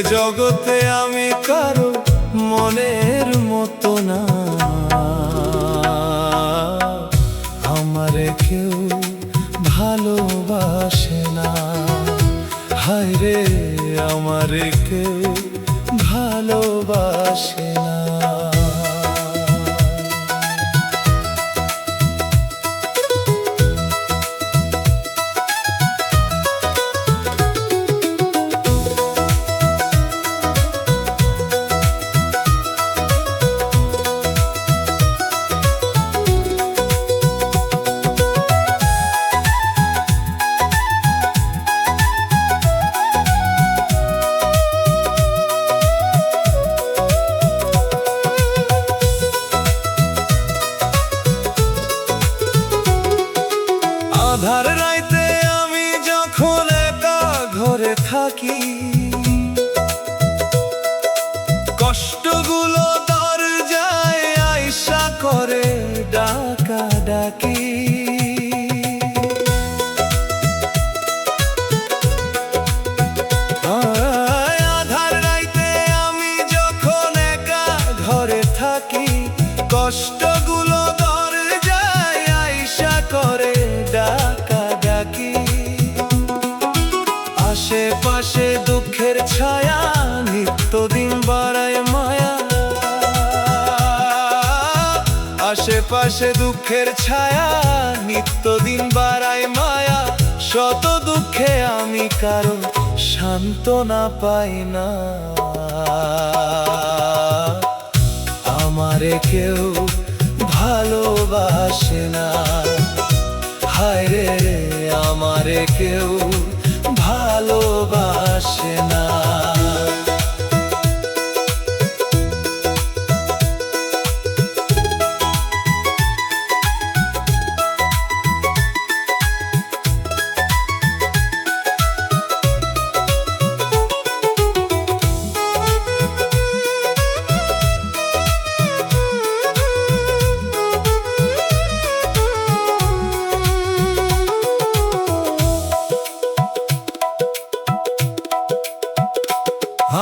জগতে আমি কারো মনের মতো না, আমারে কেউ ভালোবাসে না। হায় রে, আমারে কেউ ভালোবাসে না। আধার রাইতে আমি যখন একা ঘরে থাকি, কষ্টগুলো দরজায় আইসা করে ডাকা ডাকি। আধার রাইতে আমি যখন একা ঘরে থাকি, কষ্টগুলো দরজায় আইসা করে ডাকা ডাকি। আশেপাশে দুঃখের ছায়া নিত্যদিন বাড়ায় মায়া, আশেপাশে দুঃখের ছায়া নিত্যদিন বাড়ায় মায়া। শত দুঃখে আমি কারো সান্ত্বনা পাই না, আমারে কেউ ভালোবাসে না। হায় রে, আমারে কেউ ভালোবাসে না।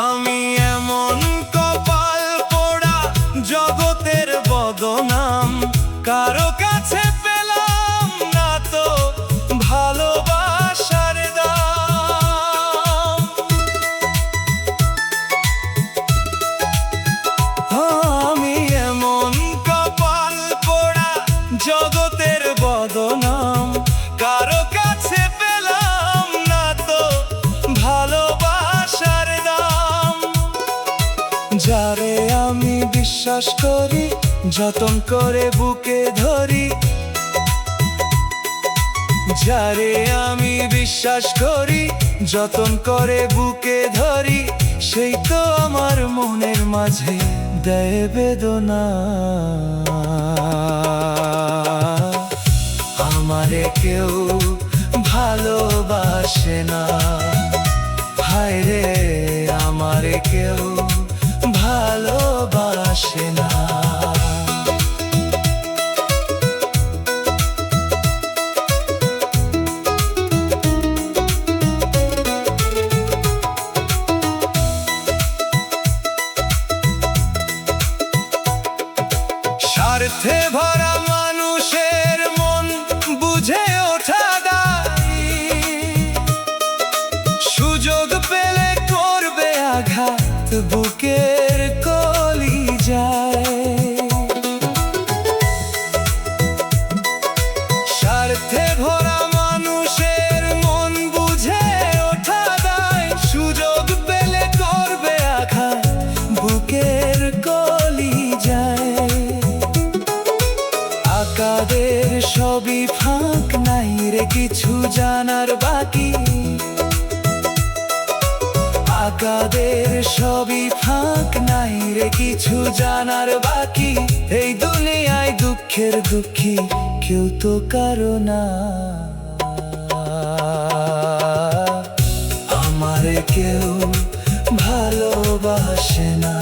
আমি এমন কপাল পোড়া জগতের বদনাম, কারো কাছে পেলাম না তো ভালোবাসার দাম। আমি এমন কপাল পোড়া জগতের বদনাম, কারো কাছে পেলাম না তো ভালোবাসার দাম। যারে আমি বিশ্বাস করি, যতন করে বুকে ধরি, যারে আমি বিশ্বাস করি, যতন করে বুকে ধরি, সেই তো আমার মনের মাঝে দেয় বেদনা। আমারে কেউ ভালোবাসে না। হায় রে, আমারে কেউ ভালোবাসে না। স্বার্থে ভরা মানুষের মন বুঝে ওঠা দায়, সুযোগ পেলে করবে আঘাত বুকের কলিজায়। স্বার্থে ভরা মানুষের মন বুঝে ওঠা দায়, সুযোগ পেলে করবে আঘাত বুকের কলিজায়। আকাদের সবই ফাঁক, নাই রে কিছু জানার বাকি। আকাদের সবই ফাঁক, নাই রে কিছু জানার বাকি। এই দুনিয়ায় দুঃখের দুঃখী কেউ তো কারো না, আমারে কেউ ভালোবাসে না।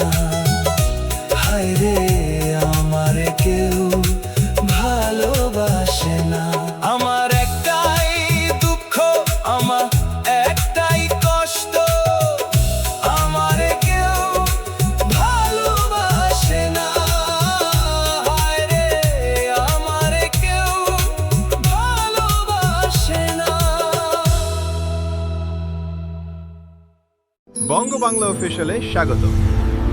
হায় রে, আমারে কেউ ভালোবাসে না। আমার একটাই দুঃখ, আমার একটাই কষ্ট, আমার বঙ্গ বাংলা অফিসিয়ালে স্বাগত।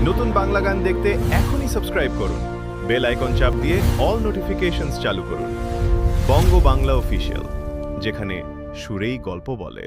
নতুন বাংলা গান দেখতে এখনই সাবস্ক্রাইব করুন, বেল আইকন চাপ দিয়ে অল নোটিফিকেশনস চালু করুন। বঙ্গ বাংলা অফিসিয়াল, যেখানে সুরেই গল্প বলে।